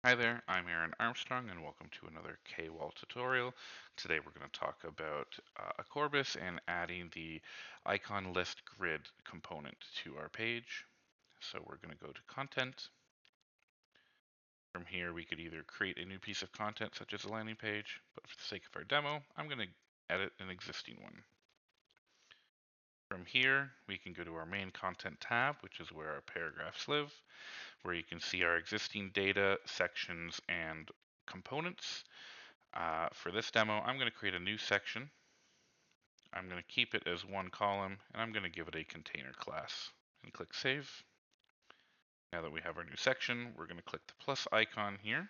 Hi there, I'm Aaron Armstrong and welcome to another K-Wall tutorial. Today we're going to talk about Accorbis and adding the icon list grid component to our page. So we're going to go to Content. From here we could either create a new piece of content such as a landing page, but for the sake of our demo, I'm going to edit an existing one. From here we can go to our main content tab, which is where our paragraphs live, where you can see our existing data, sections, and components. For this demo, I'm going to create a new section. I'm going to keep it as one column, and I'm going to give it a container class. And click Save. Now that we have our new section, we're going to click the plus icon here.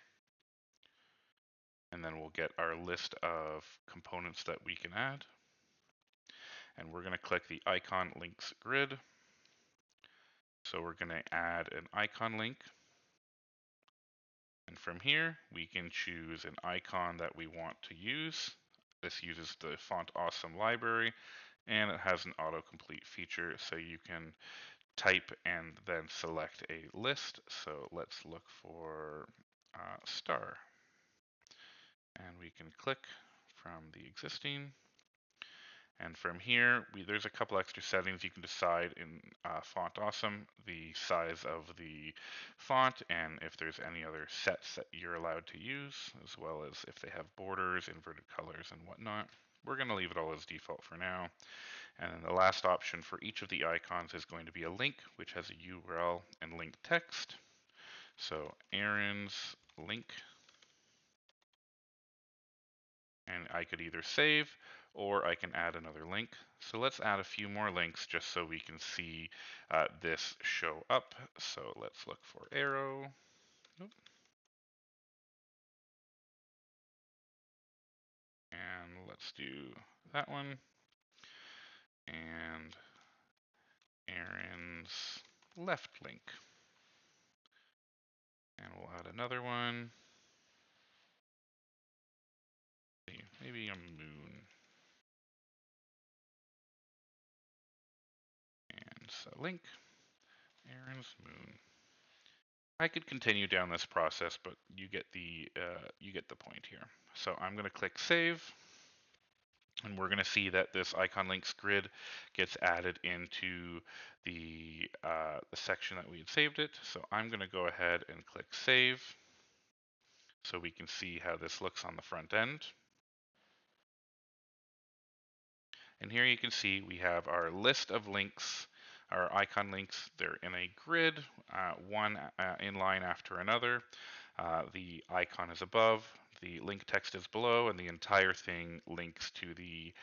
And then we'll get our list of components that we can add. And we're going to click the icon links grid. So we're going to add an icon link. And from here, we can choose an icon that we want to use. This uses the Font Awesome library, and it has an autocomplete feature, so you can type and then select a list. So let's look for star. And we can click from the existing. And from here, there's a couple extra settings you can decide in Font Awesome, the size of the font, and if there's any other sets that you're allowed to use, as well as if they have borders, inverted colors, and whatnot. We're going to leave it all as default for now. And then the last option for each of the icons is going to be a link, which has a URL and link text. So Aaron's link. And I could either save or I can add another link. So let's add a few more links just so we can see this show up. So let's look for arrow. Nope. And let's do that one. And Aaron's left link. And we'll add another one. Maybe a moon. And so link, Aaron's moon. I could continue down this process, but you get the point here. So I'm going to click Save, and we're going to see that this icon links grid gets added into the section that we had saved it. So I'm going to go ahead and click Save, so we can see how this looks on the front end. And here you can see we have our list of links, our icon links. They're in a grid, one in line after another. The icon is above, the link text is below, and the entire thing links to the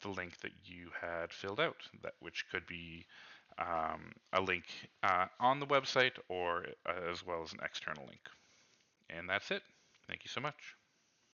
link that you had filled out, which could be a link on the website or as well as an external link. And that's it. Thank you so much.